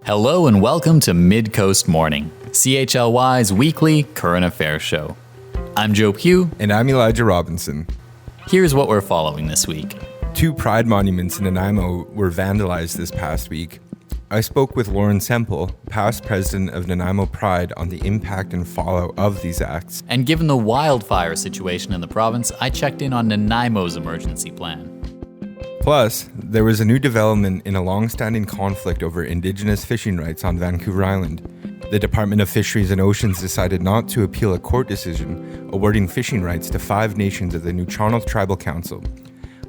Hello and welcome to Mid-Coast Morning, CHLY's weekly current affairs show. I'm Joe Pugh. And I'm Elijah Robinson. Here's what we're following this week. 2 pride monuments in Nanaimo were vandalized this past week. I spoke with Lauren Semple, past president of Nanaimo Pride, on the impact and fallout of these acts. And given the wildfire situation in the province, I checked in on Nanaimo's emergency plan. Plus, there was a new development in a long-standing conflict over indigenous fishing rights on Vancouver Island. The Department of Fisheries and Oceans decided not to appeal a court decision awarding fishing rights to 5 nations of the Nuu-Chah-Nulth Tribal Council.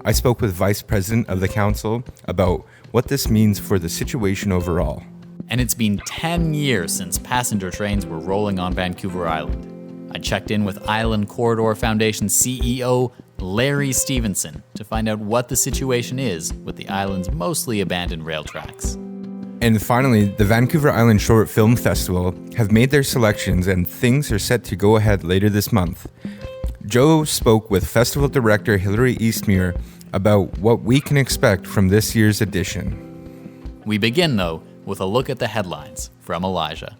I spoke with Vice President of the Council about what this means for the situation overall. And it's been 10 years since passenger trains were rolling on Vancouver Island. I checked in with Island Corridor Foundation CEO Larry Stevenson to find out what the situation is with the island's mostly abandoned rail tracks. And finally, the Vancouver Island Short Film Festival have made their selections and things are set to go ahead later this month. Joe spoke with festival director Hilary Eastmure about what we can expect from this year's edition. We begin, though, with a look at the headlines from Elijah.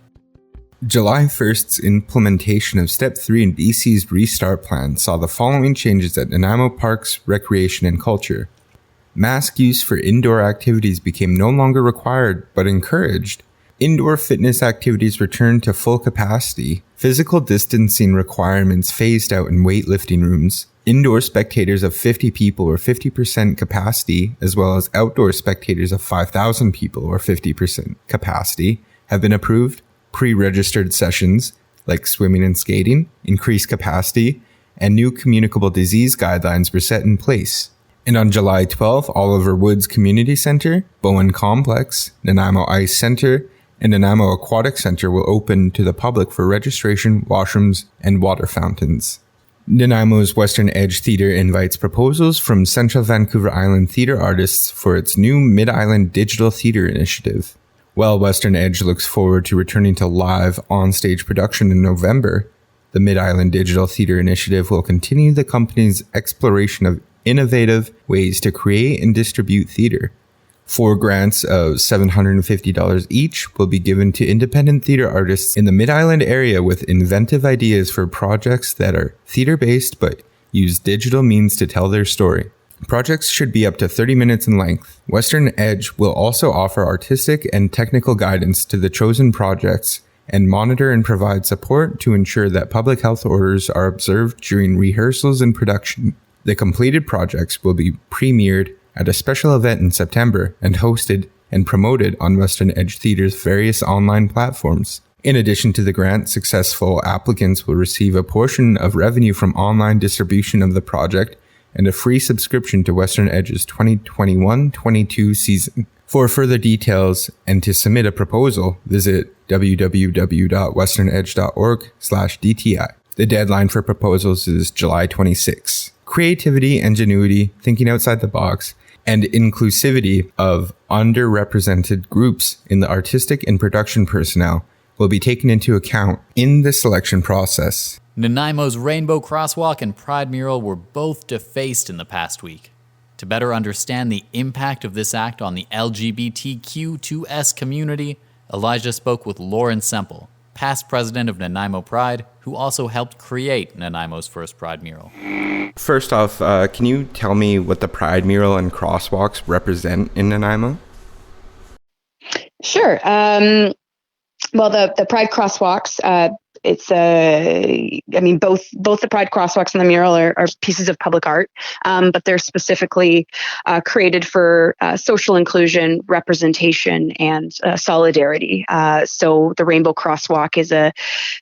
July 1st's implementation of Step 3 in BC's Restart Plan saw the following changes at Nanaimo Parks, Recreation and Culture. Mask use for indoor activities became no longer required but encouraged. Indoor fitness activities returned to full capacity. Physical distancing requirements phased out in weightlifting rooms. Indoor spectators of 50 people or 50% capacity, as well as outdoor spectators of 5,000 people or 50% capacity, have been approved. Pre-registered sessions, like swimming and skating, increased capacity, and new communicable disease guidelines were set in place. And on July 12th, Oliver Woods Community Center, Bowen Complex, Nanaimo Ice Center, and Nanaimo Aquatic Center will open to the public for registration, washrooms, and water fountains. Nanaimo's Western Edge Theatre invites proposals from Central Vancouver Island theatre artists for its new Mid-Island Digital Theatre initiative. While Western Edge looks forward to returning to live on-stage production in November, the Mid-Island Digital Theatre initiative will continue the company's exploration of innovative ways to create and distribute theatre. 4 grants of $750 each will be given to independent theatre artists in the Mid-Island area with inventive ideas for projects that are theatre-based but use digital means to tell their story. Projects should be up to 30 minutes in length. Western Edge will also offer artistic and technical guidance to the chosen projects and monitor and provide support to ensure that public health orders are observed during rehearsals and production. The completed projects will be premiered at a special event in September and hosted and promoted on Western Edge Theatre's various online platforms. In addition to the grant, successful applicants will receive a portion of revenue from online distribution of the project and a free subscription to Western Edge's 2021-22 season. For further details and to submit a proposal, visit www.westernedge.org/DTI. The deadline for proposals is July 26. Creativity, ingenuity, thinking outside the box, and inclusivity of underrepresented groups in the artistic and production personnel will be taken into account in the selection process. Nanaimo's Rainbow Crosswalk and Pride Mural were both defaced in the past week. To better understand the impact of this act on the LGBTQ2S community, Elijah spoke with Lauren Semple, past president of Nanaimo Pride, who also helped create Nanaimo's first Pride Mural. First off, can you tell me what the Pride Mural and crosswalks represent in Nanaimo? Sure. Well, the Pride crosswalks, both the Pride crosswalks and the mural are pieces of public art, but they're specifically created for social inclusion, representation, and solidarity. So the Rainbow Crosswalk is a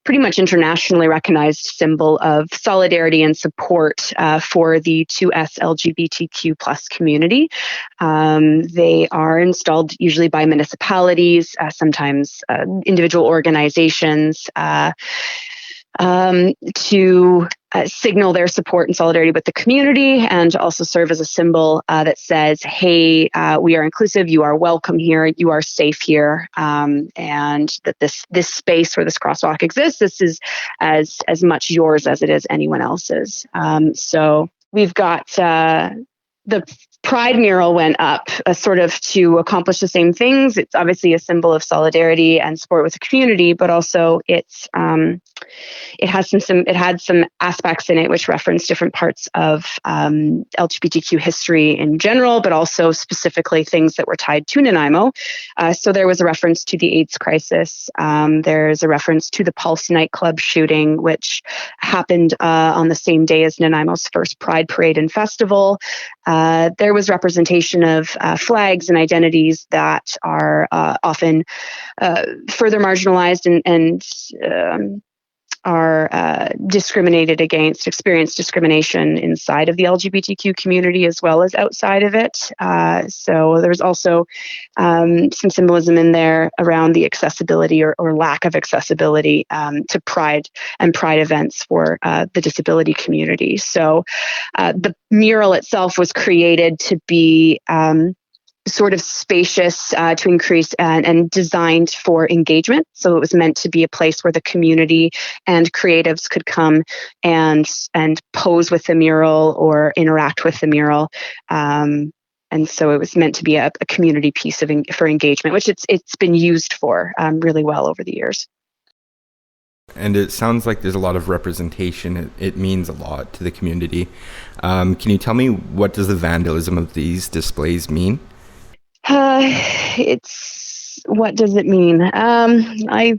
pretty much internationally recognized symbol of solidarity and support for the 2S LGBTQ plus community. They are installed usually by municipalities, sometimes individual organizations, to signal their support and solidarity with the community, and also serve as a symbol that says, hey, we are inclusive, you are welcome here, you are safe here, and that this space where this crosswalk exists, this is as much yours as it is anyone else's. So we've got the Pride mural went up sort of to accomplish the same things. It's obviously a symbol of solidarity and support with the community, but also it had some aspects in it which reference different parts of LGBTQ history in general, but also specifically things that were tied to Nanaimo. So there was a reference to the AIDS crisis. There's a reference to the Pulse nightclub shooting, which happened on the same day as Nanaimo's first Pride Parade and Festival. There was representation of flags and identities that are often further marginalized and are discriminated against, experience discrimination inside of the LGBTQ community as well as outside of it. So there's also some symbolism in there around the accessibility or lack of accessibility to Pride and Pride events for the disability community. So the mural itself was created to be sort of spacious to increase and designed for engagement. So it was meant to be a place where the community and creatives could come and pose with the mural or interact with the mural. And so it was meant to be a community piece for engagement, which it's been used for really well over the years. And it sounds like there's a lot of representation. It means a lot to the community. Can you tell me, what does the vandalism of these displays mean? What does it mean? I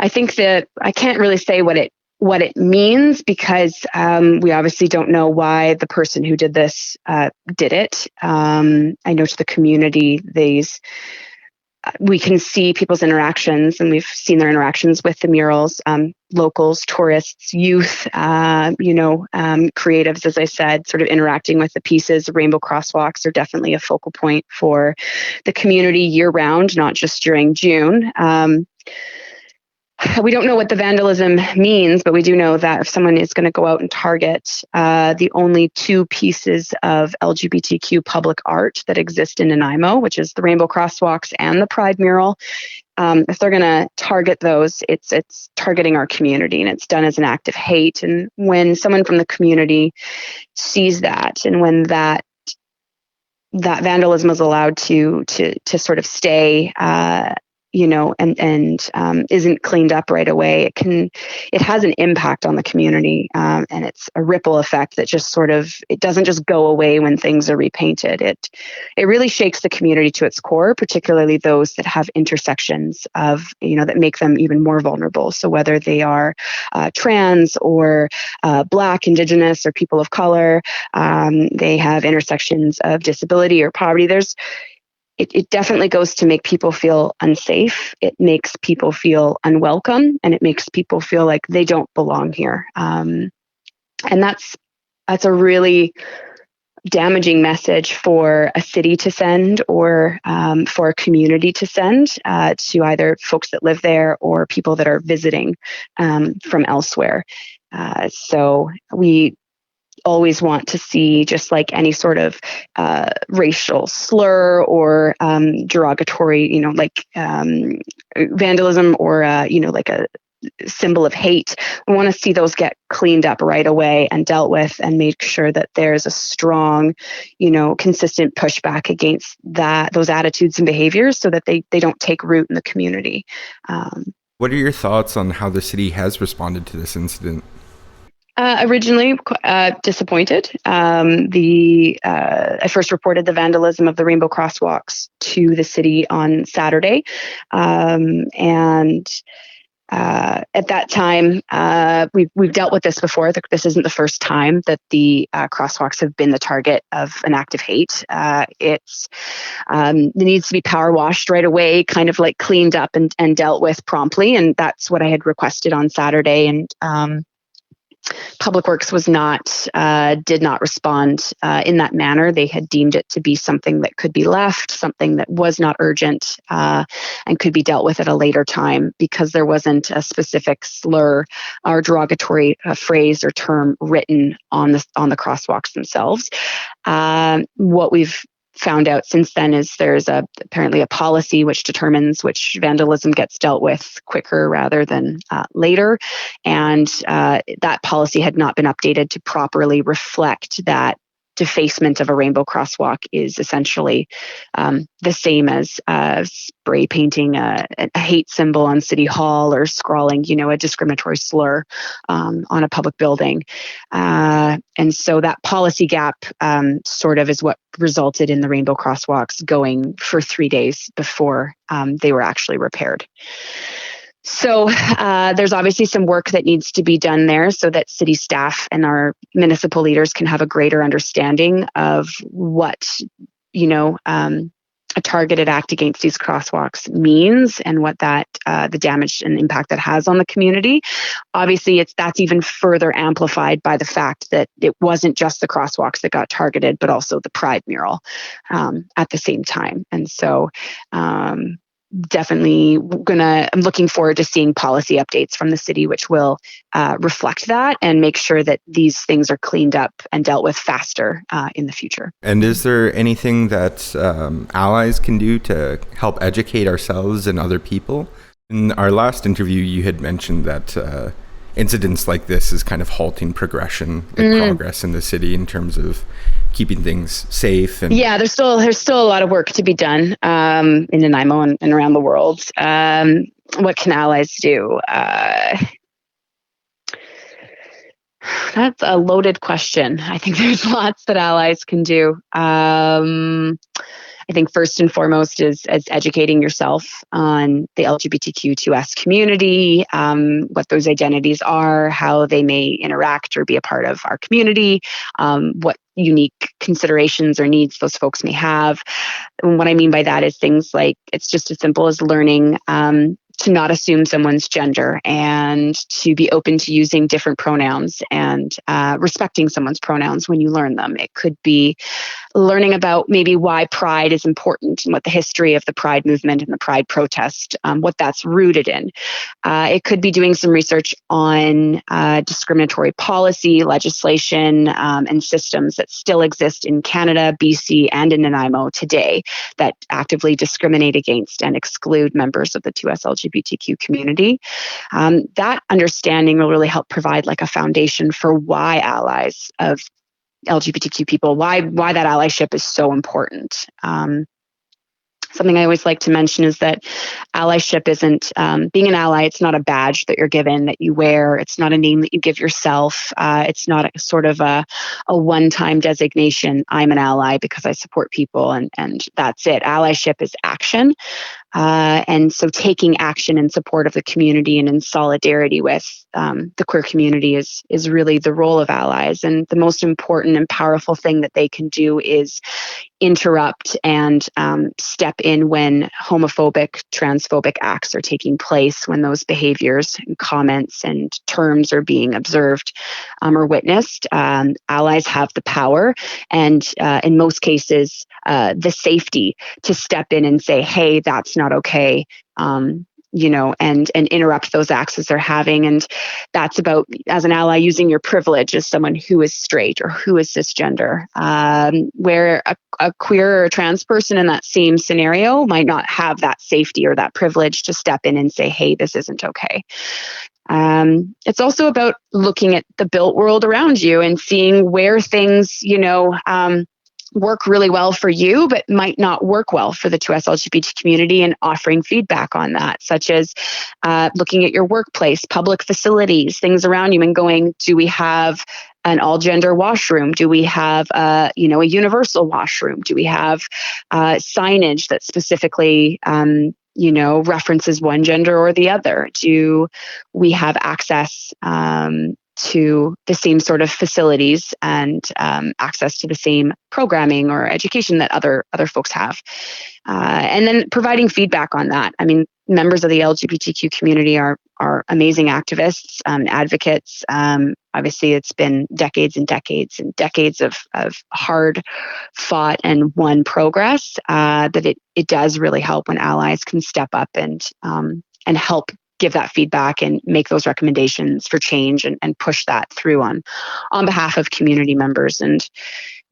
think that I can't really say what it means because we obviously don't know why the person who did this did it. I know to the community, we can see people's interactions, and we've seen their interactions with the murals, locals, tourists, youth, creatives, as I said, sort of interacting with the pieces. Rainbow crosswalks are definitely a focal point for the community year round, not just during June. We don't know what the vandalism means, but we do know that if someone is going to go out and target the only two pieces of LGBTQ public art that exist in Nanaimo, which is the Rainbow Crosswalks and the Pride Mural, if they're going to target those, it's targeting our community, and it's done as an act of hate. And when someone from the community sees that, and when that vandalism is allowed to sort of stay, and isn't cleaned up right away, it has an impact on the community, and it's a ripple effect that just it doesn't just go away when things are repainted. It really shakes the community to its core, particularly those that have intersections of, that make them even more vulnerable. So whether they are trans or Black, Indigenous, or people of color, they have intersections of disability or poverty. It definitely goes to make people feel unsafe. It makes people feel unwelcome, and it makes people feel like they don't belong here. And that's a really damaging message for a city to send, or for a community to send to either folks that live there or people that are visiting from elsewhere. So we always want to see, just like any sort of racial slur or derogatory, vandalism or, like a symbol of hate. We want to see those get cleaned up right away and dealt with, and make sure that there's a strong, consistent pushback against those attitudes and behaviors, so that they don't take root in the community. What are your thoughts on how the city has responded to this incident? Originally disappointed. I first reported the vandalism of the Rainbow Crosswalks to the city on Saturday, and at that time, we've dealt with this before. This isn't the first time that the crosswalks have been the target of an act of hate. It needs to be power washed right away, kind of like cleaned up and dealt with promptly, and that's what I had requested on Saturday. And Public Works did not respond in that manner. They had deemed it to be something that could be left, something that was not urgent, and could be dealt with at a later time, because there wasn't a specific slur or derogatory phrase or term written on the crosswalks themselves. What we've found out since then is there's apparently a policy which determines which vandalism gets dealt with quicker rather than later, and that policy had not been updated to properly reflect that defacement of a rainbow crosswalk is essentially the same as spray painting a hate symbol on City Hall or scrawling, a discriminatory slur on a public building. And so that policy gap sort of is what resulted in the rainbow crosswalks going for 3 days before they were actually repaired. So there's obviously some work that needs to be done there so that city staff and our municipal leaders can have a greater understanding of what, a targeted act against these crosswalks means and what that the damage and impact that has on the community. Obviously, that's even further amplified by the fact that it wasn't just the crosswalks that got targeted, but also the Pride mural at the same time. And so definitely I'm looking forward to seeing policy updates from the city, which will reflect that and make sure that these things are cleaned up and dealt with faster in the future. And is there anything that allies can do to help educate ourselves and other people? In our last interview, you had mentioned that incidents like this is kind of halting progression and progress in the city in terms of keeping things safe. And there's still a lot of work to be done in Nanaimo and around the world. What can allies do? That's a loaded question. I think there's lots that allies can do. I think first and foremost is educating yourself on the LGBTQ2S community, what those identities are, how they may interact or be a part of our community, what unique considerations or needs those folks may have. And what I mean by that is things like, it's just as simple as learning to not assume someone's gender and to be open to using different pronouns and respecting someone's pronouns when you learn them. It could be learning about maybe why Pride is important and what the history of the Pride movement and the Pride protest, what that's rooted in. It could be doing some research on discriminatory policy, legislation, and systems that still exist in Canada, BC, and in Nanaimo today that actively discriminate against and exclude members of the 2S LGBTQ community. That understanding will really help provide like a foundation for why allies of LGBTQ people, why that allyship is so important. Something I always like to mention is that allyship isn't, being an ally, it's not a badge that you're given, that you wear. It's not a name that you give yourself. It's not a sort of a one-time designation. I'm an ally because I support people and that's it. Allyship is action. And so taking action in support of the community and in solidarity with the queer community is really the role of allies. And the most important and powerful thing that they can do is interrupt and step in when homophobic, transphobic acts are taking place, when those behaviors and comments and terms are being observed or witnessed. Allies have the power and in most cases, the safety to step in and say, hey, that's not okay. And interrupt those acts as they're having. And that's about, as an ally, using your privilege as someone who is straight or who is cisgender, where a queer or a trans person in that same scenario might not have that safety or that privilege to step in and say, hey, this isn't okay. It's also about looking at the built world around you and seeing where things, work really well for you, but might not work well for the 2S LGBT community, and offering feedback on that, such as looking at your workplace, public facilities, things around you and going, do we have an all-gender washroom? Do we have a universal washroom? Do we have signage that specifically references one gender or the other? Do we have access to the same sort of facilities and access to the same programming or education that other folks have? And then providing feedback on that. I mean, members of the LGBTQ community are amazing activists, advocates. Obviously, it's been decades and decades and decades of hard fought and won progress, that it does really help when allies can step up and help give that feedback and make those recommendations for change and push that through on behalf of community members. And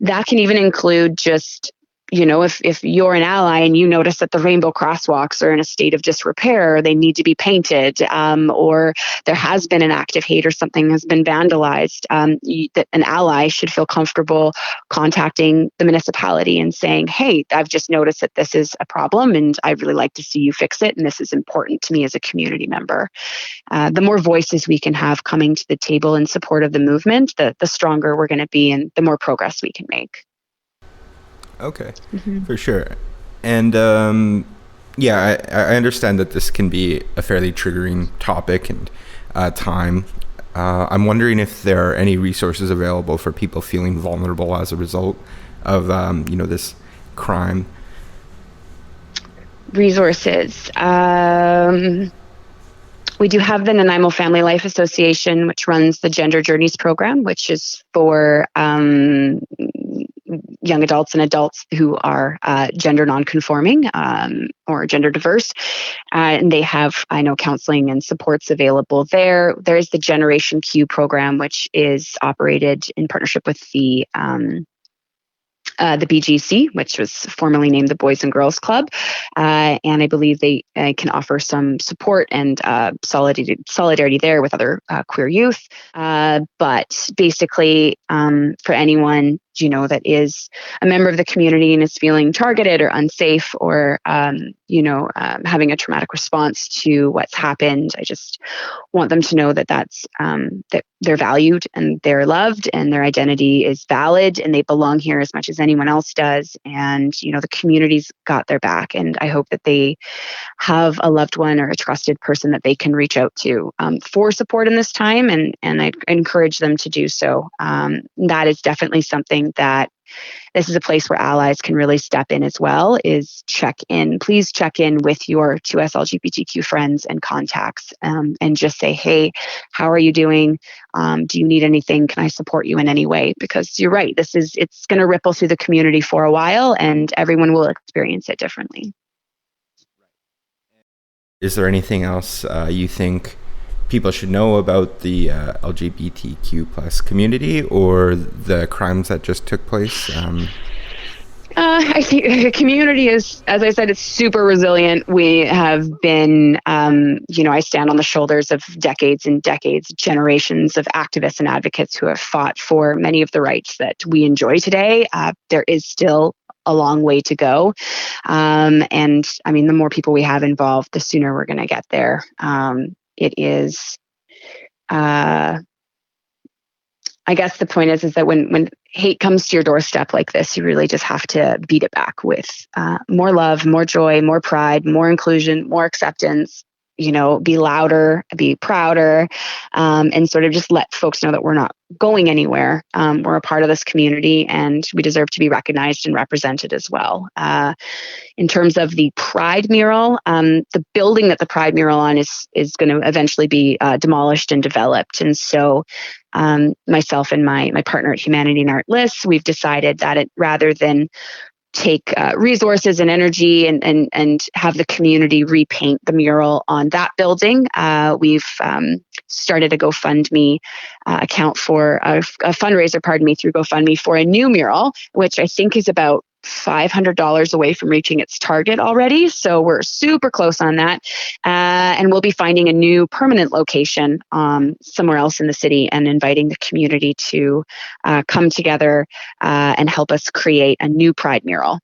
that can even include just if you're an ally and you notice that the rainbow crosswalks are in a state of disrepair, they need to be painted, or there has been an act of hate or something has been vandalized, that an ally should feel comfortable contacting the municipality and saying, hey, I've just noticed that this is a problem and I'd really like to see you fix it. And this is important to me as a community member. The more voices we can have coming to the table in support of the movement, the stronger we're going to be and the more progress we can make. Okay, for sure. And I understand that this can be a fairly triggering topic and time. I'm wondering if there are any resources available for people feeling vulnerable as a result of, this crime. Resources. We do have the Nanaimo Family Life Association, which runs the Gender Journeys program, which is for young adults and adults who are gender nonconforming or gender diverse. And they have, I know, counseling and supports available there. There's the Generation Q program, which is operated in partnership with the BGC, which was formerly named the Boys and Girls Club. And I believe they can offer some support and solidarity there with other queer youth. But basically, for anyone, that is a member of the community and is feeling targeted or unsafe or, having a traumatic response to what's happened, I just want them to know that that's, that they're valued and they're loved and their identity is valid and they belong here as much as anyone else does. And, the community's got their back. And I hope that they have a loved one or a trusted person that they can reach out to for support in this time. And I encourage them to do so. That is definitely something that this is a place where allies can really step in as well, is please check in with your 2S LGBTQ friends and contacts and just say, hey, how are you doing? Do you need anything? Can I support you in any way? Because you're right, it's going to ripple through the community for a while and everyone will experience it differently. Is there anything else you think people should know about the LGBTQ plus community or the crimes that just took place? I think the community is, as I said, it's super resilient. We have been, I stand on the shoulders of decades and decades, generations of activists and advocates who have fought for many of the rights that we enjoy today. There is still a long way to go. And I mean, the more people we have involved, the sooner we're going to get there. It is, I guess the point is that when hate comes to your doorstep like this, you really just have to beat it back with more love, more joy, more pride, more inclusion, more acceptance, be louder, be prouder, and sort of just let folks know that we're not going anywhere. We're a part of this community and we deserve to be recognized and represented as well. In terms of the Pride mural, the building that the Pride mural on is going to eventually be demolished and developed. And so myself and my partner at Humanity and Art Lists, we've decided that rather than take resources and energy and have the community repaint the mural on that building, we've started a GoFundMe account for a fundraiser, through GoFundMe for a new mural, which I think is about $500 away from reaching its target already. So we're super close on that. And we'll be finding a new permanent location somewhere else in the city and inviting the community to come together and help us create a new Pride mural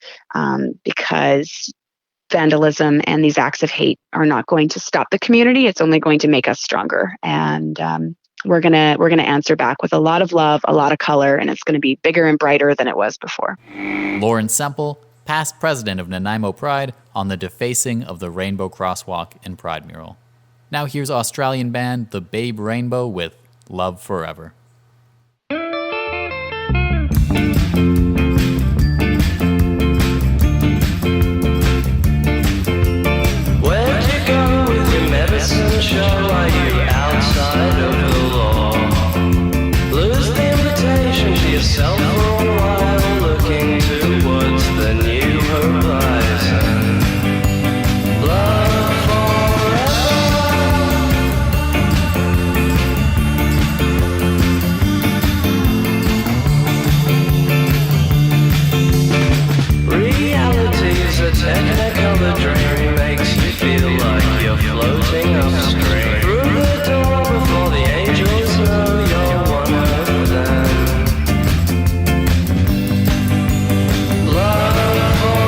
because vandalism and these acts of hate are not going to stop the community. It's only going to make us stronger. And we're gonna answer back with a lot of love, a lot of color, and it's gonna be bigger and brighter than it was before. Lauren Semple, past president of Nanaimo Pride, on the defacing of the Rainbow Crosswalk and Pride mural. Now here's Australian band The Babe Rainbow with Love Forever. Where'd you go with your medicine show? Are you outside of the law? Lose the invitation to yourself for a while, looking towards the new horizon. Love forever. a dream makes you feel like you're floating upstream. Through the door before the angels know you're one of them. Love forever.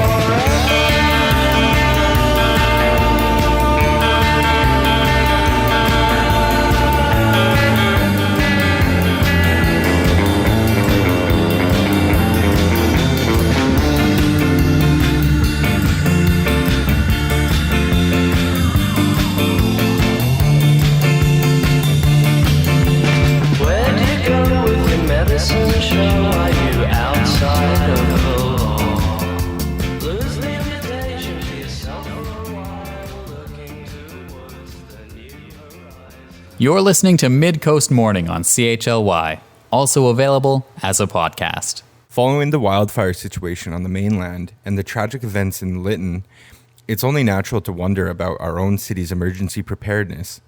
Where do you go with your medicine show? Are you outside of the law? Lose the invitation to yourself for a while, looking towards the new horizon. You're listening to Mid-Coast Morning on CHLY, also available as a podcast. Following the wildfire situation on the mainland and the tragic events in Lytton, it's only natural to wonder about our own city's emergency preparedness.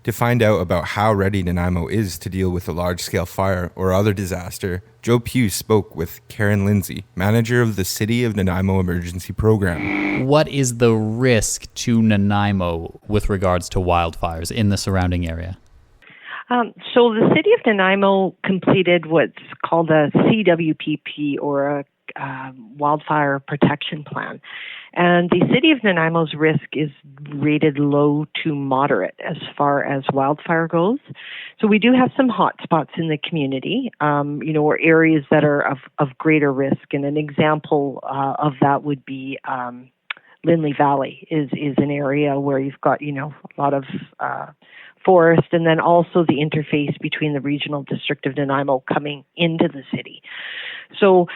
To find out about how ready Nanaimo is to deal with a large-scale fire or other disaster, Joe Pugh spoke with Karen Lindsay, manager of the City of Nanaimo Emergency Program. What is the risk to Nanaimo with regards to wildfires in the surrounding area? So the City of Nanaimo completed what's called a CWPP, or a wildfire protection plan. And the City of Nanaimo's risk is rated low to moderate as far as wildfire goes. So we do have some hot spots in the community, or areas that are of greater risk. And an example of that would be Lindley Valley is an area where you've got, a lot of forest, and then also the interface between the regional district of Nanaimo coming into the city. So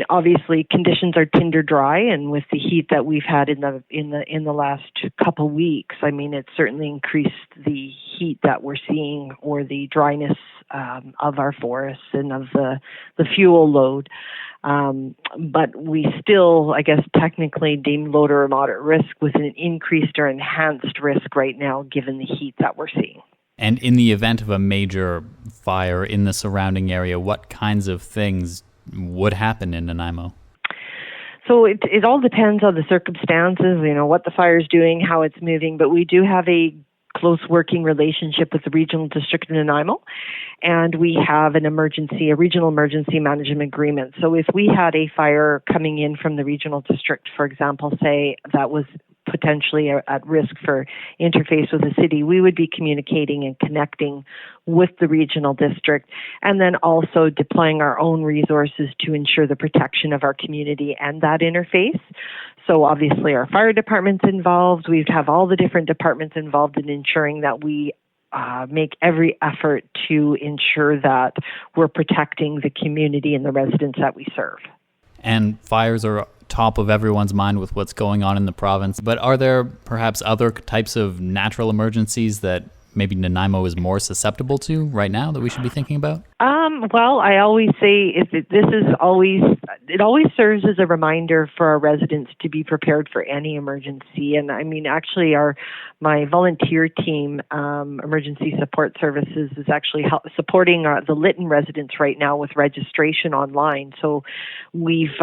obviously conditions are tinder dry, and with the heat that we've had in the last couple weeks, it's certainly increased the heat that we're seeing, or the dryness of our forests and of the fuel load. But we still, I guess, technically deem low or moderate risk with an increased or enhanced risk right now, given the heat that we're seeing. And in the event of a major fire in the surrounding area, what kinds of things would happen in Nanaimo? So it all depends on the circumstances, what the fire's doing, how it's moving, but we do have a close working relationship with the regional district of Nanaimo, and we have a regional emergency management agreement. So if we had a fire coming in from the regional district, for example, say that was potentially at risk for interface with the city, we would be communicating and connecting with the regional district, and then also deploying our own resources to ensure the protection of our community and that interface. So obviously our fire department's involved. We'd have all the different departments involved in ensuring that we make every effort to ensure that we're protecting the community and the residents that we serve. And fires are top of everyone's mind with what's going on in the province. But are there perhaps other types of natural emergencies that maybe Nanaimo is more susceptible to right now that we should be thinking about? Well, I always say it always serves as a reminder for our residents to be prepared for any emergency. And actually my volunteer team, Emergency Support Services, is actually supporting the Lytton residents right now with registration online. So we've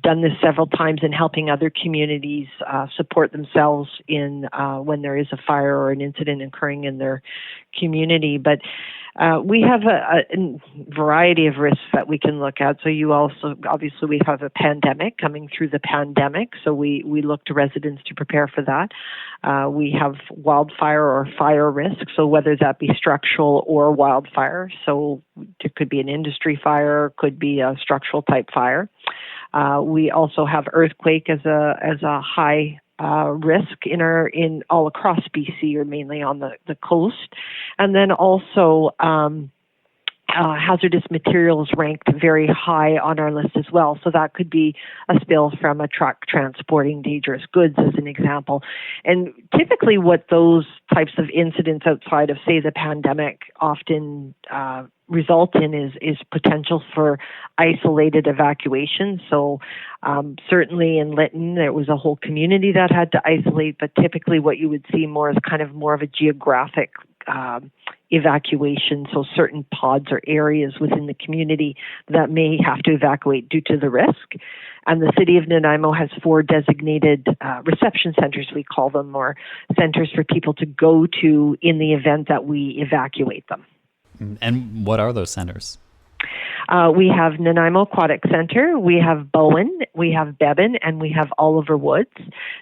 done this several times in helping other communities support themselves in when there is a fire or an incident occurring in their community. But we have a variety of risks that we can look at. So obviously we have a pandemic coming through the pandemic. So we look to residents to prepare for that. We have wildfire or fire risk. So whether that be structural or wildfire. So it could be an industry fire, could be a structural type fire. We also have earthquake as a high risk in all across BC, or mainly on the coast. And then also hazardous materials ranked very high on our list as well. So that could be a spill from a truck transporting dangerous goods, as an example. And typically what those types of incidents outside of, say, the pandemic often result in is potential for isolated evacuation. So certainly in Lytton, there was a whole community that had to isolate, but typically what you would see more is kind of more of a geographic evacuation, so certain pods or areas within the community that may have to evacuate due to the risk. And the City of Nanaimo has 4 designated reception centers, we call them, or centers for people to go to in the event that we evacuate them. And what are those centers? We have Nanaimo Aquatic Center, we have Bowen, we have Bebbin, and we have Oliver Woods.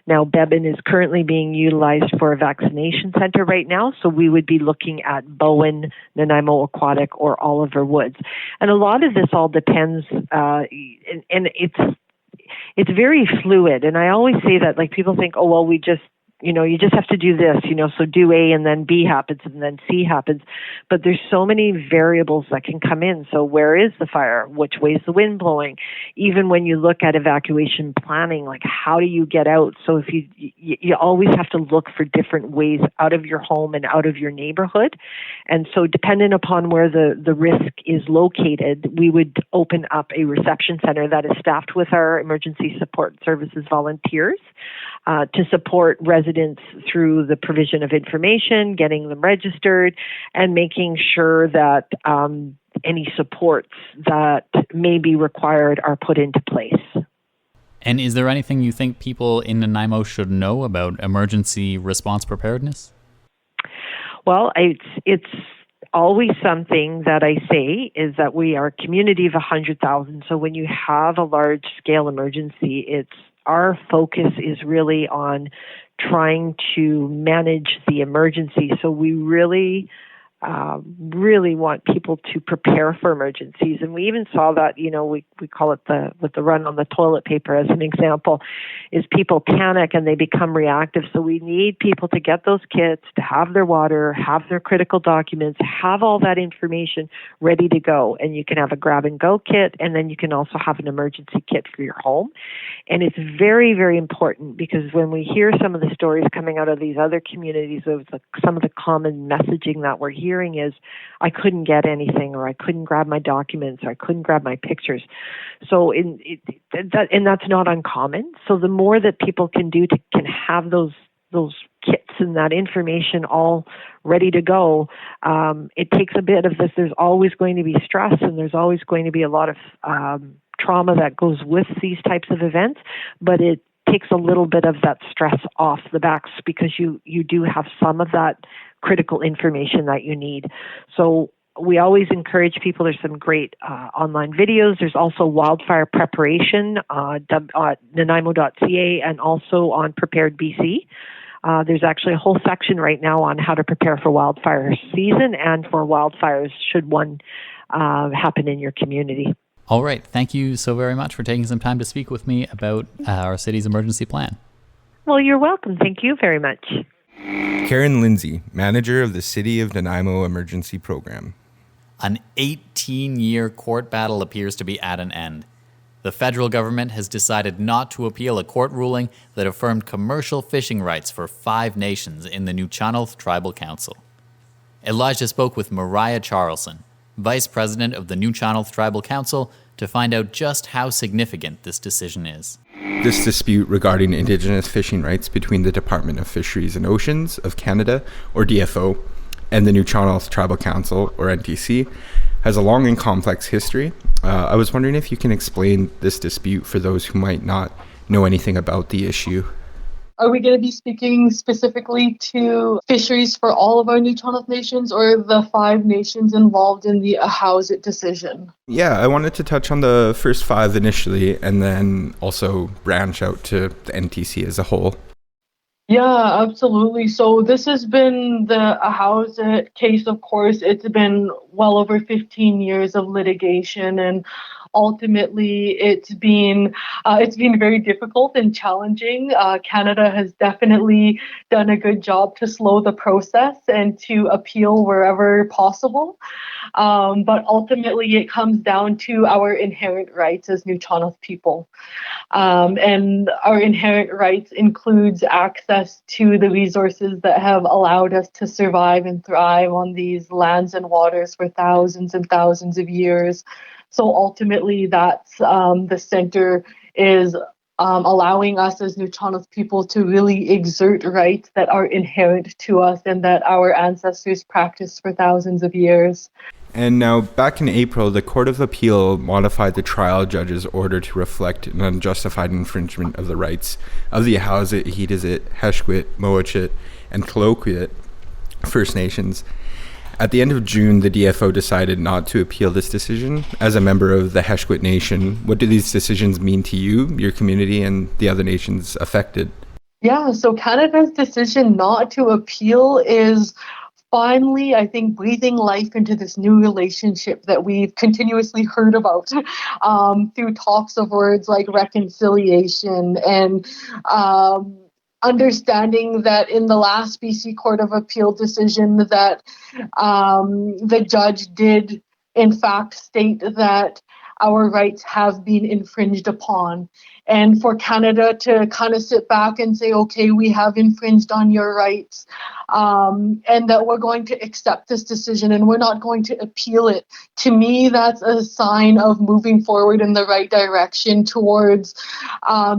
Now, Bebbin is currently being utilized for a vaccination center right now, so we would be looking at Bowen, Nanaimo Aquatic, or Oliver Woods. And a lot of this all depends, and it's very fluid. And I always say that, like, people think, oh, well, you just have to do this, so do A and then B happens and then C happens. But there's so many variables that can come in. So where is the fire? Which way is the wind blowing? Even when you look at evacuation planning, like, how do you get out? So if you always have to look for different ways out of your home and out of your neighborhood. And so depending upon where the risk is located, we would open up a reception center that is staffed with our emergency support services volunteers to support residents through the provision of information, getting them registered, and making sure that any supports that may be required are put into place. And is there anything you think people in Nanaimo should know about emergency response preparedness? Well, it's always something that I say is that we are a community of 100,000. So when you have a large-scale emergency, our focus is really on trying to manage the emergency. So we really want people to prepare for emergencies. And we even saw that, we call it with the run on the toilet paper as an example, is people panic and they become reactive. So we need people to get those kits, to have their water, have their critical documents, have all that information ready to go. And you can have a grab and go kit, and then you can also have an emergency kit for your home. And it's very, very important, because when we hear some of the stories coming out of these other communities of some of the common messaging that we're hearing is, I couldn't get anything, or I couldn't grab my documents, or I couldn't grab my pictures. So that's not uncommon. So the more that people can do can have those kits and that information all ready to go, it takes a bit of this. There's always going to be stress, and there's always going to be a lot of trauma that goes with these types of events, but it takes a little bit of that stress off the backs, because you do have some of that critical information that you need. So we always encourage people. There's some great online videos. There's also wildfire preparation at nanaimo.ca, and also on Prepared BC. There's actually a whole section right now on how to prepare for wildfire season and for wildfires should one happen in your community. All right. Thank you so very much for taking some time to speak with me about our city's emergency plan. Well, you're welcome. Thank you very much. Karen Lindsay, manager of the City of Nanaimo Emergency Program. An 18-year court battle appears to be at an end. The federal government has decided not to appeal a court ruling that affirmed commercial fishing rights for 5 nations in the Nuu-Chah-Nulth Tribal Council. Elijah spoke with Mariah Charelson, vice president of the Nuu-Chah-Nulth Tribal Council, to find out just how significant this decision is. This dispute regarding Indigenous fishing rights between the Department of Fisheries and Oceans of Canada, or DFO, and the Nuu-Chah-Nulth Tribal Council, or NTC, has a long and complex history. I was wondering if you can explain this dispute for those who might not know anything about the issue. Are we going to be speaking specifically to fisheries for all of our Nuu-Chah-Nulth nations, or the 5 nations involved in the Ahousaht decision? Yeah, I wanted to touch on the first 5 initially, and then also branch out to the NTC as a whole. Yeah, absolutely. So this has been the Ahousaht case, of course. It's been well over 15 years of litigation, and ultimately it's been very difficult and challenging. Canada has definitely done a good job to slow the process and to appeal wherever possible. But ultimately it comes down to our inherent rights as Nuu-Chah-Nulth people. And our inherent rights includes access to the resources that have allowed us to survive and thrive on these lands and waters for thousands and thousands of years. So ultimately, that's the center is allowing us as Nuu-Chah-Nulth people to really exert rights that are inherent to us and that our ancestors practiced for thousands of years. And now, back in April, the Court of Appeal modified the trial judge's order to reflect an unjustified infringement of the rights of the Ahousaht, Hiitazit, Heshkwit, Moachit, and Tloquit First Nations. At the end of June, the DFO decided not to appeal this decision. As a member of the Heshkwit Nation, what do these decisions mean to you, your community, and the other nations affected? Yeah, so Canada's decision not to appeal is finally, I think, breathing life into this new relationship that we've continuously heard about through talks of words like reconciliation and understanding that in the last BC Court of Appeal decision that the judge did, in fact, state that our rights have been infringed upon. And for Canada to kind of sit back and say, okay, we have infringed on your rights, and that we're going to accept this decision and we're not going to appeal it. To me, that's a sign of moving forward in the right direction towards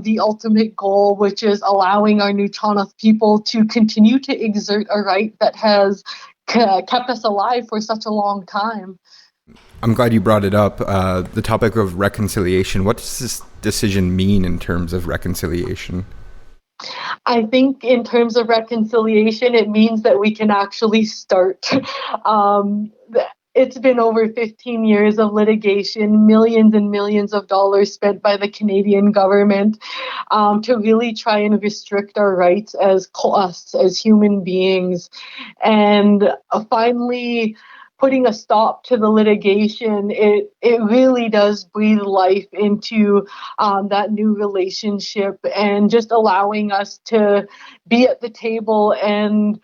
the ultimate goal, which is allowing our Nuu-Chah-Nulth people to continue to exert a right that has kept us alive for such a long time. I'm glad you brought it up, the topic of reconciliation. What does this decision mean in terms of reconciliation? I think in terms of reconciliation, it means that we can actually start. It's been over 15 years of litigation, millions and millions of dollars spent by the Canadian government to really try and restrict our rights as human beings. And finally, putting a stop to the litigation, it really does breathe life into that new relationship and just allowing us to be at the table and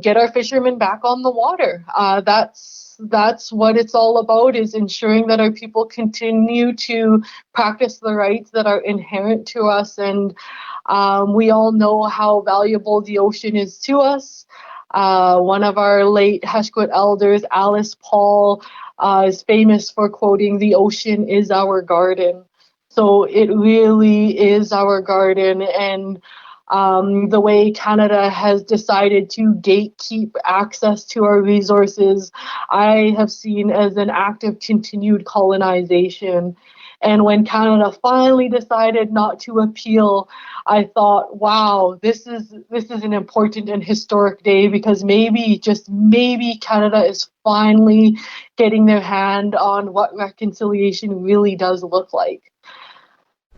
get our fishermen back on the water. That's what it's all about, is ensuring that our people continue to practice the rights that are inherent to us. And we all know how valuable the ocean is to us. One of our late Heshkwit elders, Alice Paul, is famous for quoting, "The ocean is our garden." So it really is our garden. And the way Canada has decided to gatekeep access to our resources, I have seen as an act of continued colonization. And when Canada finally decided not to appeal, I thought, wow, this is an important and historic day, because maybe, just maybe, Canada is finally getting their hand on what reconciliation really does look like.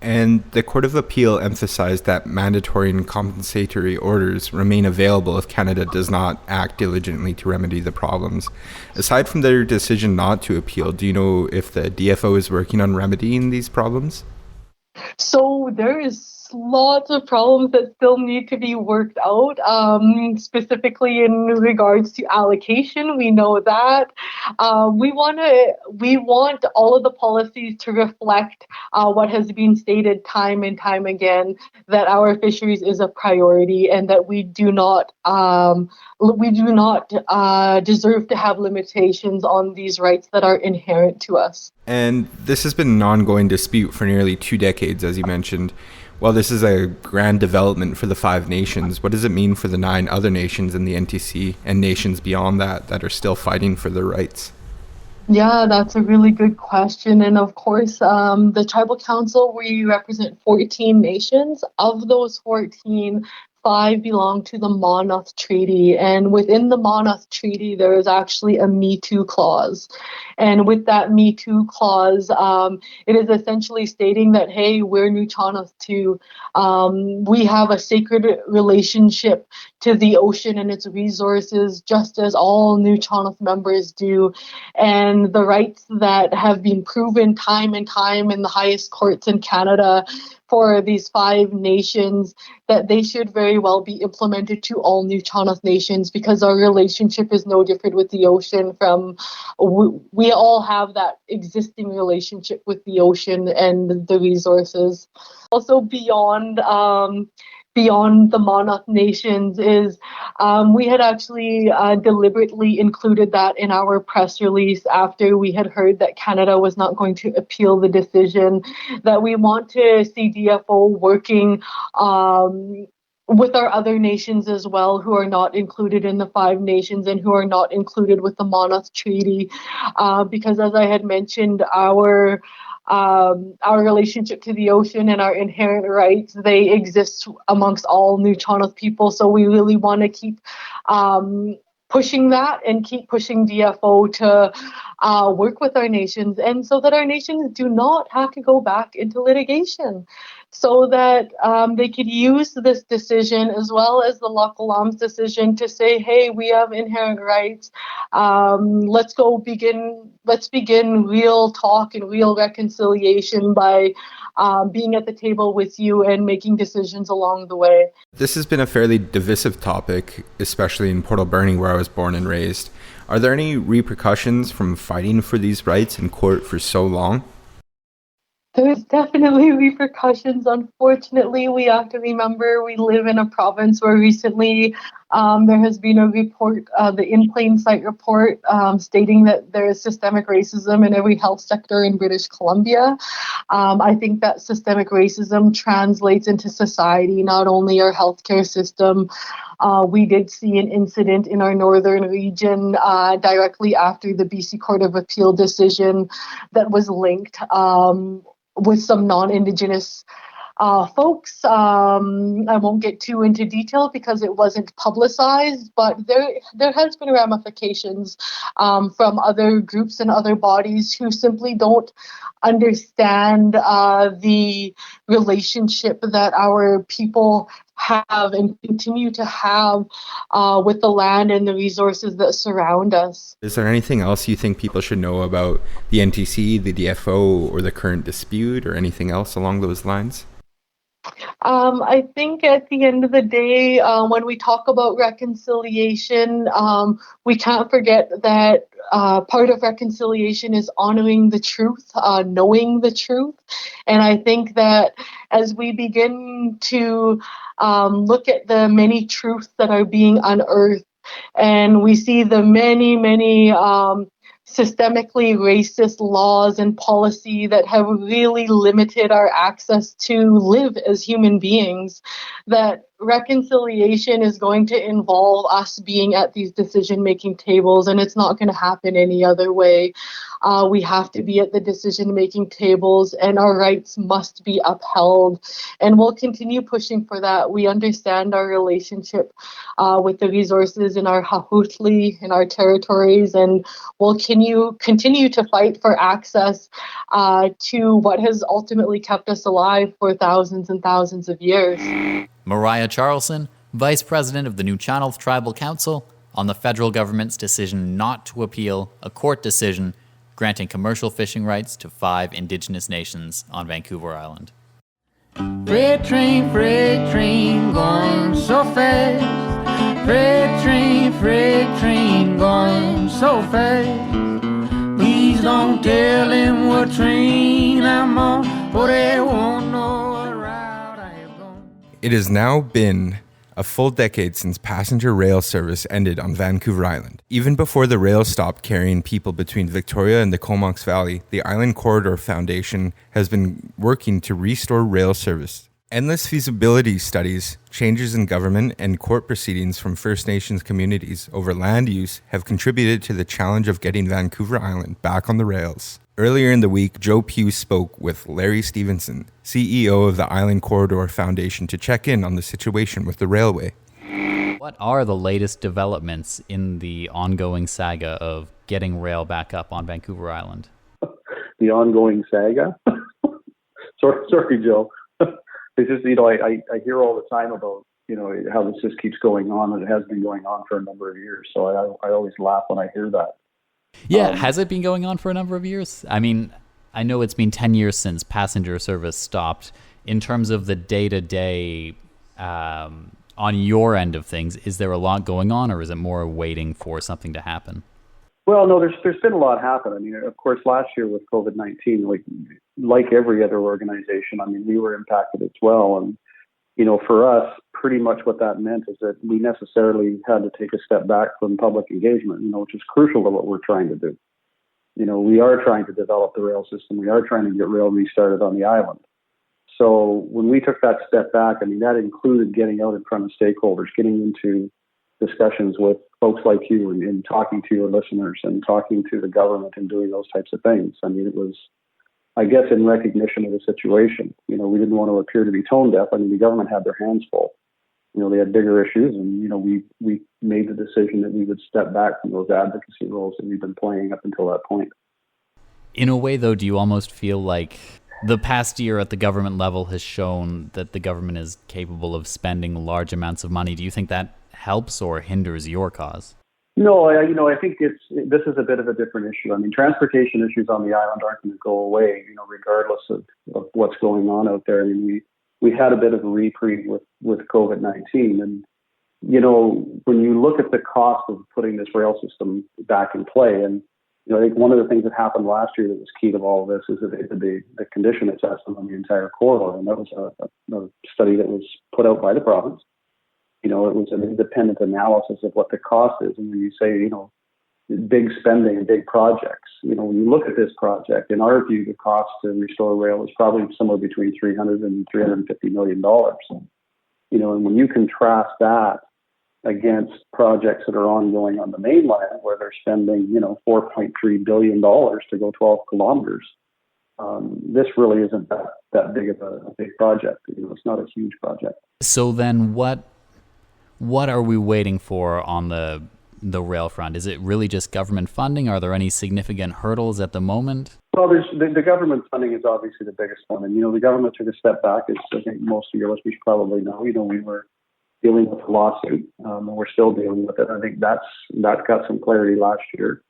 And the Court of Appeal emphasized that mandatory and compensatory orders remain available if Canada does not act diligently to remedy the problems. Aside from their decision not to appeal, do you know if the DFO is working on remedying these problems? So there is lots of problems that still need to be worked out, specifically in regards to allocation. We know that we want all of the policies to reflect what has been stated time and time again, that our fisheries is a priority and that we do not deserve to have limitations on these rights that are inherent to us. And this has been an ongoing dispute for nearly 2 decades, as you mentioned. While this is a grand development for the 5 nations, what does it mean for the 9 other nations in the NTC and nations beyond that are still fighting for their rights? Yeah, that's a really good question. And of course, the Tribal Council, we represent 14 nations. Of those 14, 5 belong to the Nuu-Chah-Nulth Treaty. And within the Nuu-Chah-Nulth Treaty, there is actually a Me Too clause. And with that Me Too clause, it is essentially stating that, hey, we're Nuu-Chah-Nulth too. We have a sacred relationship to the ocean and its resources, just as all Nuu-Chah-Nulth members do. And the rights that have been proven time and time in the highest courts in Canada for these 5 nations, that they should very well be implemented to all Nuu-Chah-Nulth nations, because our relationship is no different with the ocean. We all have that existing relationship with the ocean and the resources. Also beyond beyond the Monmouth Nations is we had actually deliberately included that in our press release after we had heard that Canada was not going to appeal the decision, that we want to see DFO working with our other nations as well, who are not included in the Five Nations and who are not included with the Monmouth Treaty, because as I had mentioned, our relationship to the ocean and our inherent rights, they exist amongst all Nuu-Chah-Nulth people. So we really want to keep pushing that and keep pushing DFO to work with our nations, and so that our nations do not have to go back into litigation, so that they could use this decision as well as the Lac Lam's decision to say, hey, we have inherent rights. Let's begin real talk and real reconciliation by being at the table with you and making decisions along the way. This has been a fairly divisive topic, especially in Port Alberni, where I was born and raised. Are there any repercussions from fighting for these rights in court for so long? There's definitely repercussions. Unfortunately, we have to remember we live in a province where recently there has been a report, the In Plain Sight report, stating that there is systemic racism in every health sector in British Columbia. I think that systemic racism translates into society, not only our healthcare system. We did see an incident in our northern region directly after the BC Court of Appeal decision that was linked with some non-Indigenous folks. I won't get too into detail because it wasn't publicized, but there has been ramifications from other groups and other bodies who simply don't understand the relationship that our people have and continue to have with the land and the resources that surround us. Is there anything else you think people should know about the NTC, the DFO, or the current dispute, or anything else along those lines? I think at the end of the day, when we talk about reconciliation, we can't forget that part of reconciliation is honoring the truth, knowing the truth. And I think that as we begin to look at the many truths that are being unearthed, and we see the many systemically racist laws and policy that have really limited our access to live as human beings, that reconciliation is going to involve us being at these decision-making tables, and it's not going to happen any other way. We have to be at the decision-making tables, and our rights must be upheld, and we'll continue pushing for that. We understand our relationship with the resources in our hahutli, in our territories, and we'll continue to fight for access to what has ultimately kept us alive for thousands and thousands of years. Mariah Charelson, Vice President of the Nuu-Chah-Nulth Tribal Council, on the federal government's decision not to appeal a court decision granting commercial fishing rights to 5 Indigenous nations on Vancouver Island. Freight train going so fast. Freight train going so fast. Please don't tell him what train I'm on, for they won't know what route I have gone. It has now been a full decade since passenger rail service ended on Vancouver Island. Even before the rail stopped carrying people between Victoria and the Comox Valley, the Island Corridor Foundation has been working to restore rail service. Endless feasibility studies, changes in government, and court proceedings from First Nations communities over land use have contributed to the challenge of getting Vancouver Island back on the rails. Earlier in the week, Pugh spoke with Larry Stevenson, CEO of the Island Corridor Foundation, to check in on the situation with the railway. What are the latest developments in the ongoing saga of getting rail back up on Vancouver Island? The ongoing saga? Sorry, Joe. It's just, I hear all the time about, how this just keeps going on, and it has been going on for a number of years. So I always laugh when I hear that. Yeah, has it been going on for a number of years? I mean, I know it's been 10 years since passenger service stopped. In terms of the day-to-day, on your end of things, is there a lot going on, or is it more waiting for something to happen? Well, no, there's been a lot happen. I mean, of course, last year with COVID-19, like every other organization, I mean, we were impacted as well. And, for us, pretty much what that meant is that we necessarily had to take a step back from public engagement, which is crucial to what we're trying to do. We are trying to develop the rail system. We are trying to get rail restarted on the island. So when we took that step back, that included getting out in front of stakeholders, getting into discussions with folks like you and talking to your listeners and talking to the government and doing those types of things. It was, I guess, in recognition of the situation. We didn't want to appear to be tone deaf. The government had their hands full. They had bigger issues, and, we made the decision that we would step back from those advocacy roles that we've been playing up until that point. In a way, though, do you almost feel like the past year at the government level has shown that the government is capable of spending large amounts of money? Do you think that helps or hinders your cause? No, I think this is a bit of a different issue. Transportation issues on the island aren't going to go away, regardless of what's going on out there. We had a bit of a reprieve with COVID-19, and when you look at the cost of putting this rail system back in play, and I think one of the things that happened last year that was key to all of this is that they did the condition assessment on the entire corridor, and that was a study that was put out by the province. It was an independent analysis of what the cost is. And when you say, big spending, big projects, when you look at this project, in our view, the cost to restore rail is probably somewhere between $300 and $350 million. And when you contrast that against projects that are ongoing on the mainland, where they're spending, $4.3 billion to go 12 kilometers, this really isn't that big of a big project. It's not a huge project. So then what are we waiting for on the rail front? Is it really just government funding? Are there any significant hurdles at the moment? Well, the government funding is obviously the biggest one. And, the government took a step back, as I think most of your listeners probably know. We were dealing with a lawsuit, and we're still dealing with it. I think that got some clarity last year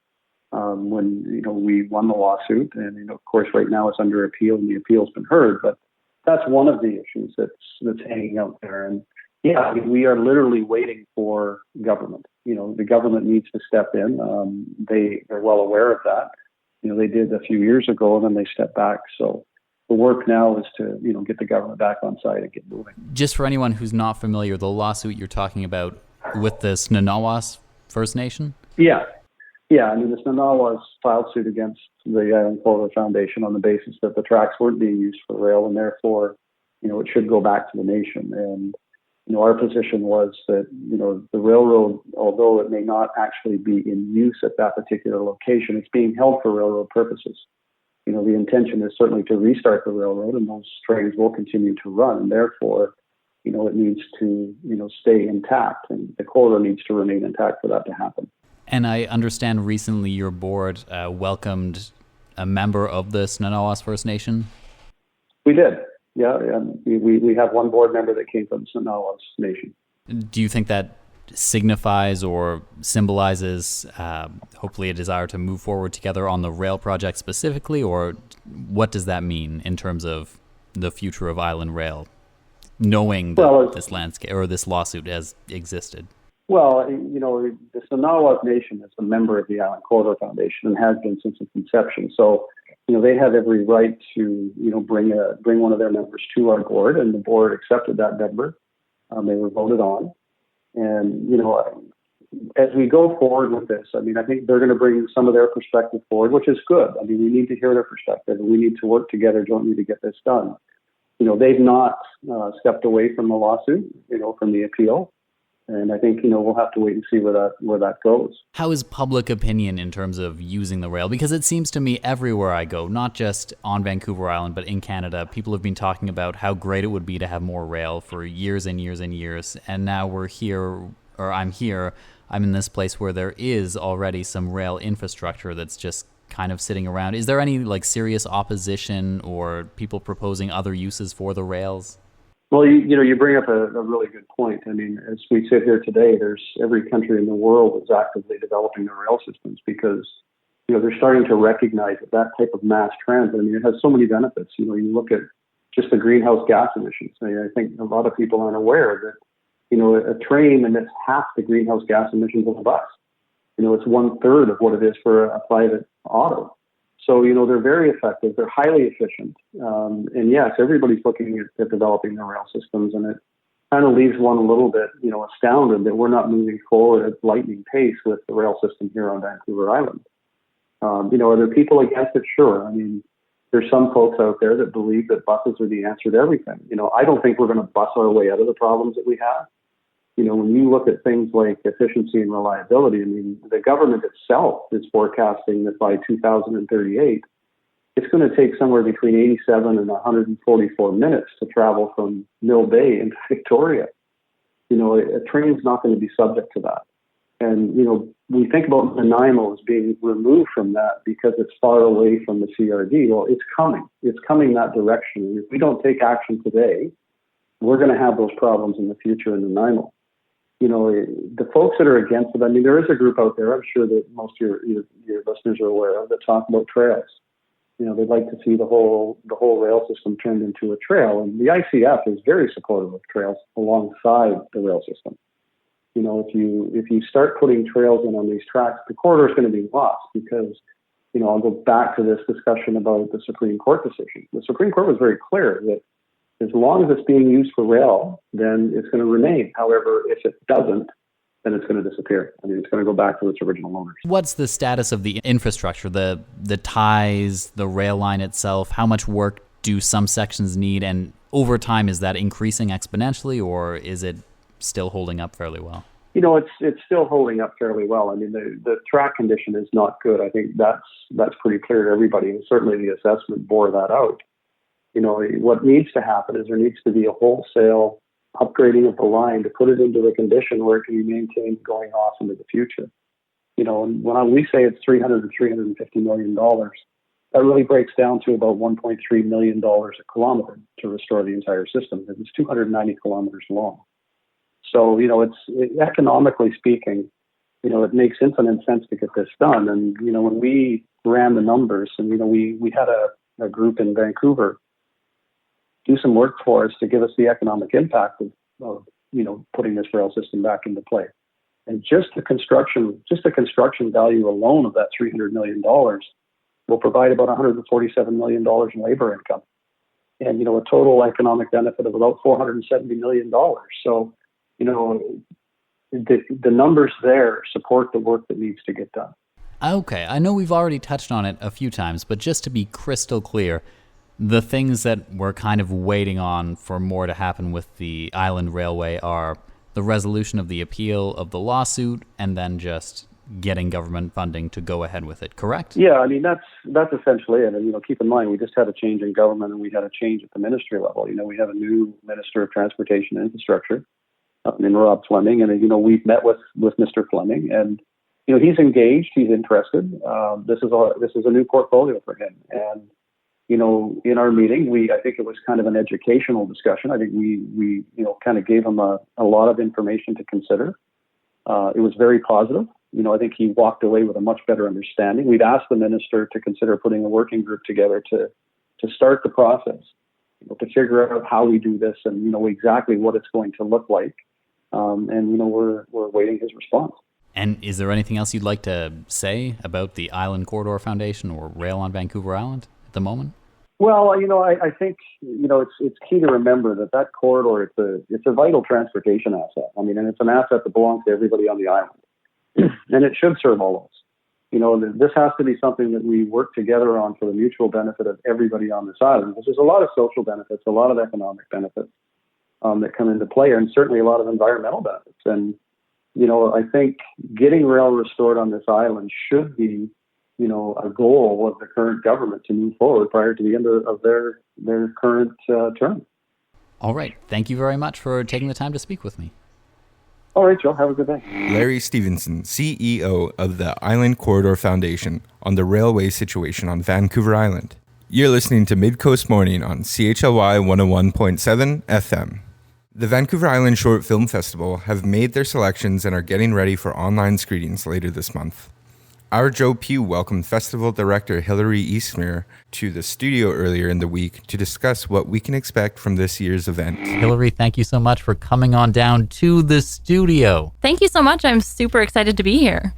when, we won the lawsuit. And, of course, right now it's under appeal, and the appeal's been heard. But that's one of the issues that's hanging out there. And yeah, we are literally waiting for government. The government needs to step in. They're well aware of that. They did a few years ago, and then they stepped back. So the work now is to, get the government back on side and get moving. Just for anyone who's not familiar, the lawsuit you're talking about with the Nanaimo First Nation? Yeah. The Nanaimo filed suit against the Island Corridor Foundation on the basis that the tracks weren't being used for rail, and therefore, it should go back to the nation. And our position was that, the railroad, although it may not actually be in use at that particular location, it's being held for railroad purposes. The intention is certainly to restart the railroad, and those trains will continue to run. And therefore, it needs to, stay intact, and the corridor needs to remain intact for that to happen. And I understand recently your board welcomed a member of the Nanaimo First Nation? We did. Yeah, we have one board member that came from the Nanaimo Nation. Do you think that signifies or symbolizes hopefully a desire to move forward together on the rail project specifically, or what does that mean in terms of the future of Island Rail, knowing that this landscape or this lawsuit has existed? Well, the Nanaimo Nation is a member of the Island Corridor Foundation and has been since its inception. So, they have every right to, bring one of their members to our board, and the board accepted that member. They were voted on. And, as we go forward with this, I think they're going to bring some of their perspective forward, which is good. We need to hear their perspective, and we need to work together jointly to get this done. They've not stepped away from the lawsuit, from the appeal. And I think, we'll have to wait and see where that goes. How is public opinion in terms of using the rail? Because it seems to me everywhere I go, not just on Vancouver Island, but in Canada, people have been talking about how great it would be to have more rail for years and years and years. And now we're here, or I'm here, I'm in this place where there is already some rail infrastructure that's just kind of sitting around. Is there any serious opposition or people proposing other uses for the rails? Well, you bring up a really good point. As we sit here today, there's every country in the world is actively developing their rail systems because, they're starting to recognize that type of mass transit. It has so many benefits. You look at just the greenhouse gas emissions. I think a lot of people aren't aware that, a train emits half the greenhouse gas emissions of a bus. It's 1/3 of what it is for a private auto. So, they're very effective. They're highly efficient. And yes, everybody's looking at developing their rail systems. And kind of leaves one a little bit, astounded that we're not moving forward at lightning pace with the rail system here on Vancouver Island. Are there people against it? Sure. I mean, there's some folks out there that believe that buses are the answer to everything. I don't think we're going to bus our way out of the problems that we have. When you look at things like efficiency and reliability, I mean, the government itself is forecasting that by 2038, it's going to take somewhere between 87 and 144 minutes to travel from Mill Bay into Victoria. A train's not going to be subject to that. And, we think about Nanaimo as being removed from that because it's far away from the CRD. Well, it's coming. It's coming that direction. And if we don't take action today, we're going to have those problems in the future in Nanaimo. The folks that are against it, I mean, there is a group out there, I'm sure that most of your listeners are aware of, that talk about trails. They'd like to see the whole rail system turned into a trail. And the ICF is very supportive of trails alongside the rail system. If you start putting trails in on these tracks, the corridor is going to be lost because, I'll go back to this discussion about the Supreme Court decision. The Supreme Court was very clear that as long as it's being used for rail, then it's going to remain. However, if it doesn't, then it's going to disappear. I mean, it's going to go back to its original owners. What's the status of the infrastructure, the ties, the rail line itself? How much work do some sections need? And over time, is that increasing exponentially, or is it still holding up fairly well? It's still holding up fairly well. I mean, the track condition is not good. I think that's pretty clear to everybody, and certainly the assessment bore that out. What needs to happen is there needs to be a wholesale upgrading of the line to put it into a condition where it can be maintained going off into the future. And when we say it's $300 to $350 million, that really breaks down to about $1.3 million a kilometer to restore the entire system, because it's 290 kilometers long. So, it's economically speaking, it makes infinite sense to get this done. And, when we ran the numbers and, we had a group in Vancouver do some work for us to give us the economic impact of putting this rail system back into play. And just the construction value alone of that $300 million will provide about $147 million in labor income. And, a total economic benefit of about $470 million. So, the numbers there support the work that needs to get done. Okay, I know we've already touched on it a few times, but just to be crystal clear, the things that we're kind of waiting on for more to happen with the Island Railway are the resolution of the appeal of the lawsuit and then just getting government funding to go ahead with it, correct? Yeah, I mean, that's essentially it. And, keep in mind, we just had a change in government and we had a change at the ministry level. We have a new Minister of Transportation and Infrastructure in Rob Fleming. And, we've met with Mr. Fleming and, he's engaged, he's interested. This is a new portfolio for him. And, in our meeting, I think it was kind of an educational discussion. I think we kind of gave him a lot of information to consider. It was very positive. I think he walked away with a much better understanding. We'd asked the minister to consider putting a working group together to start the process, to figure out how we do this and, exactly what it's going to look like. And, we're waiting his response. And is there anything else you'd like to say about the Island Corridor Foundation or Rail on Vancouver Island at the moment? Well, I think, it's key to remember that corridor, it's a vital transportation asset. I mean, and it's an asset that belongs to everybody on the island. And it should serve all of us. This has to be something that we work together on for the mutual benefit of everybody on this island, because there's a lot of social benefits, a lot of economic benefits that come into play, and certainly a lot of environmental benefits. And, I think getting rail restored on this island should be, a goal of the current government to move forward prior to the end of their current term. All right. Thank you very much for taking the time to speak with me. All right, Joe. Have a good day. Larry Stevenson, CEO of the Island Corridor Foundation, on the railway situation on Vancouver Island. You're listening to Mid-Coast Morning on CHLY 101.7 FM. The Vancouver Island Short Film Festival have made their selections and are getting ready for online screenings later this month. Our Joe Pugh welcomed festival director Hilary Eastmure to the studio earlier in the week to discuss what we can expect from this year's event. Hilary, thank you so much for coming on down to the studio. Thank you so much. I'm super excited to be here.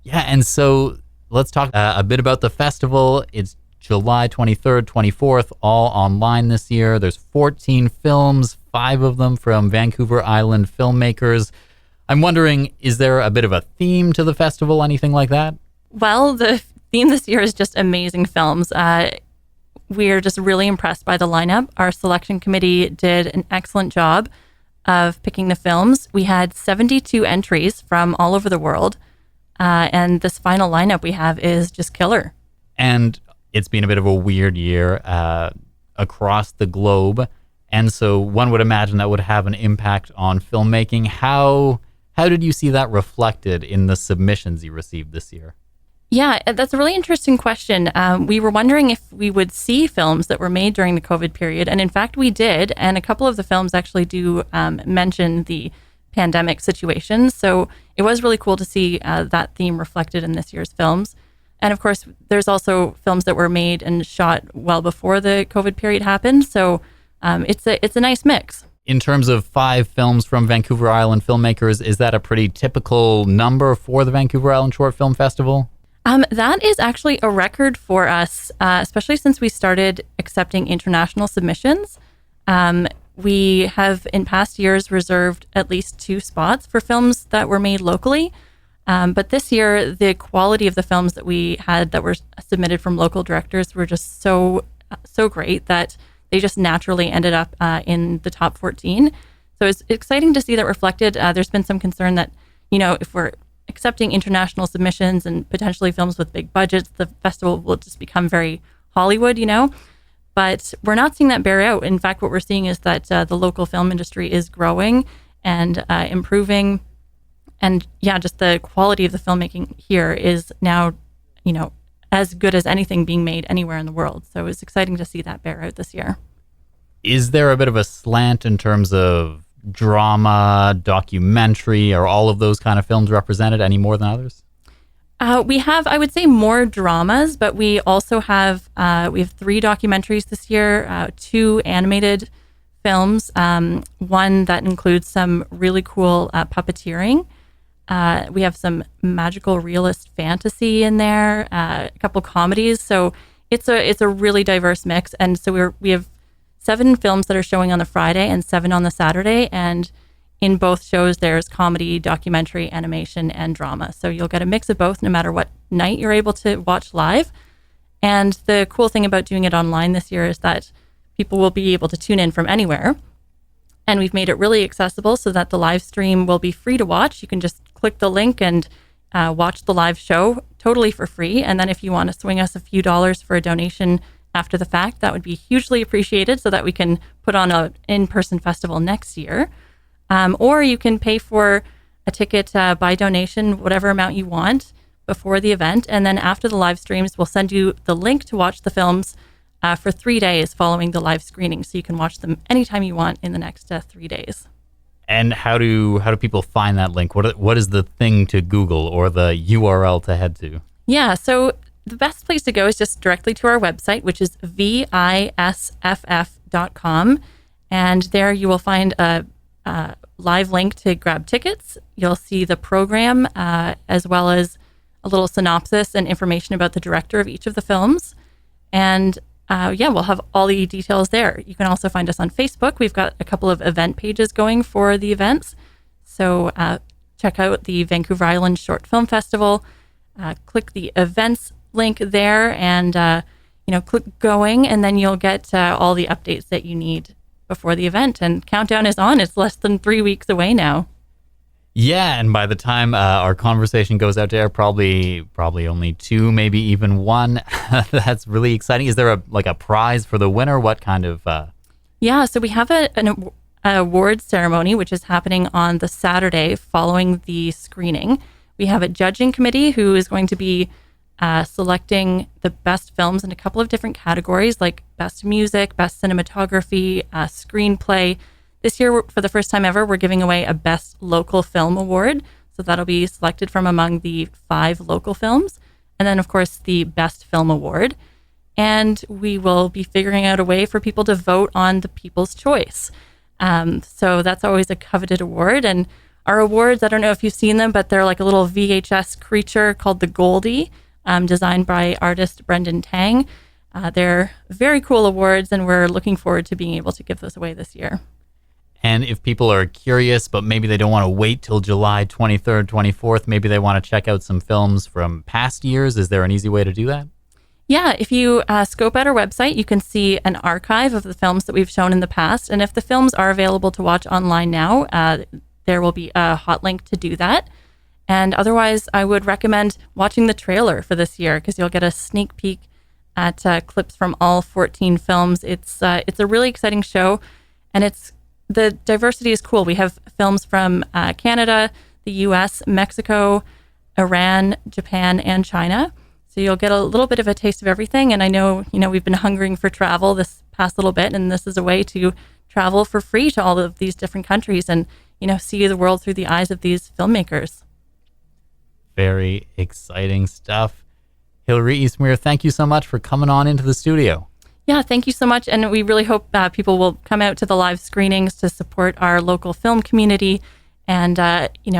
Yeah, and so let's talk a bit about the festival. It's July 23rd, 24th, all online this year. There's 14 films, 5 of them from Vancouver Island filmmakers. I'm wondering, is there a bit of a theme to the festival, anything like that? Well, the theme this year is just amazing films. We're just really impressed by the lineup. Our selection committee did an excellent job of picking the films. We had 72 entries from all over the world, and this final lineup we have is just killer. And it's been a bit of a weird year across the globe, and so one would imagine that would have an impact on filmmaking. How did you see that reflected in the submissions you received this year? Yeah, that's a really interesting question. We were wondering if we would see films that were made during the COVID period. And in fact, we did. And a couple of the films actually do mention the pandemic situation. So it was really cool to see that theme reflected in this year's films. And of course, there's also films that were made and shot well before the COVID period happened. So it's a nice mix. In terms of 5 films from Vancouver Island filmmakers, is that a pretty typical number for the Vancouver Island Short Film Festival? That is actually a record for us, especially since we started accepting international submissions. We have in past years reserved at least 2 spots for films that were made locally. But this year, the quality of the films that we had that were submitted from local directors were just so great that they just naturally ended up in the top 14. So it's exciting to see that reflected. There's been some concern that, if we're accepting international submissions and potentially films with big budgets, the festival will just become very Hollywood, But we're not seeing that bear out. In fact, what we're seeing is that the local film industry is growing and improving. And just the quality of the filmmaking here is now, as good as anything being made anywhere in the world. So it's exciting to see that bear out this year. Is there a bit of a slant in terms of drama, documentary, or all of those kind of films represented any more than others? We have, I would say, more dramas, but we also have 3 documentaries this year, 2 animated films, one that includes some really cool puppeteering. We have some magical realist fantasy in there, a couple comedies. So it's a really diverse mix. And so we have 7 films that are showing on the Friday and 7 on the Saturday. And in both shows, there's comedy, documentary, animation, and drama. So you'll get a mix of both no matter what night you're able to watch live. And the cool thing about doing it online this year is that people will be able to tune in from anywhere. And we've made it really accessible so that the live stream will be free to watch. You can just click the link and watch the live show totally for free. And then if you want to swing us a few dollars for a donation after the fact, that would be hugely appreciated so that we can put on an in-person festival next year. Or you can pay for a ticket by donation, whatever amount you want before the event. And then after the live streams, we'll send you the link to watch the films for 3 days following the live screening. So you can watch them anytime you want in the next 3 days. And how do people find that link? What is the thing to Google or the URL to head to? Yeah, so the best place to go is just directly to our website, which is visff.com. And there you will find a live link to grab tickets. You'll see the program as well as a little synopsis and information about the director of each of the films. And we'll have all the details there. You can also find us on Facebook. We've got a couple of event pages going for the events. So check out the Vancouver Island Short Film Festival. Click the events link there and, click going, and then you'll get all the updates that you need before the event. And countdown is on. It's less than 3 weeks away now. Yeah, and by the time our conversation goes out there, probably only 2, maybe even 1. That's really exciting. Is there a prize for the winner? What kind of? Yeah, so we have an awards ceremony, which is happening on the Saturday following the screening. We have a judging committee who is going to be selecting the best films in a couple of different categories, like best music, best cinematography, screenplay. This year, for the first time ever, we're giving away a Best Local Film Award. So that'll be selected from among the 5 local films. And then, of course, the Best Film Award. And we will be figuring out a way for people to vote on the People's Choice. So that's always a coveted award. And our awards, I don't know if you've seen them, but they're like a little VHS creature called the Goldie, designed by artist Brendan Tang. They're very cool awards, and we're looking forward to being able to give those away this year. And if people are curious, but maybe they don't want to wait till July 23rd, 24th, maybe they want to check out some films from past years, is there an easy way to do that? Yeah, if you scope at our website, you can see an archive of the films that we've shown in the past. And if the films are available to watch online now, there will be a hot link to do that. And otherwise, I would recommend watching the trailer for this year because you'll get a sneak peek at clips from all 14 films. It's a really exciting show, and the diversity is cool. We have films from Canada, the US, Mexico, Iran, Japan, and China. So you'll get a little bit of a taste of everything. And I know, we've been hungering for travel this past little bit, and this is a way to travel for free to all of these different countries and, see the world through the eyes of these filmmakers. Very exciting stuff. Hilary Eastmure, thank you so much for coming on into the studio. Yeah, thank you so much. And we really hope people will come out to the live screenings to support our local film community and,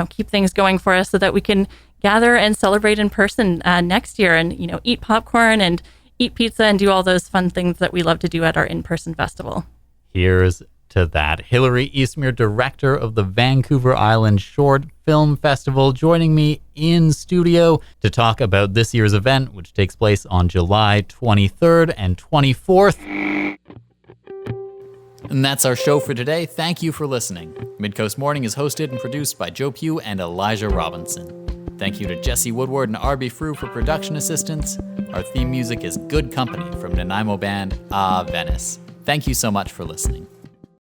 keep things going for us so that we can gather and celebrate in person next year and, eat popcorn and eat pizza and do all those fun things that we love to do at our in-person festival. Here's to that. Hilary Eastmure, director of the Vancouver Island Short Film Festival, joining me in studio to talk about this year's event, which takes place on July 23rd and 24th. And that's our show for today. Thank you for listening. Midcoast Morning is hosted and produced by Joe Pugh and Elijah Robinson. Thank you to Jesse Woodward and Arby Frew for production assistance. Our theme music is Good Company from Nanaimo band Venice. Thank you so much for listening.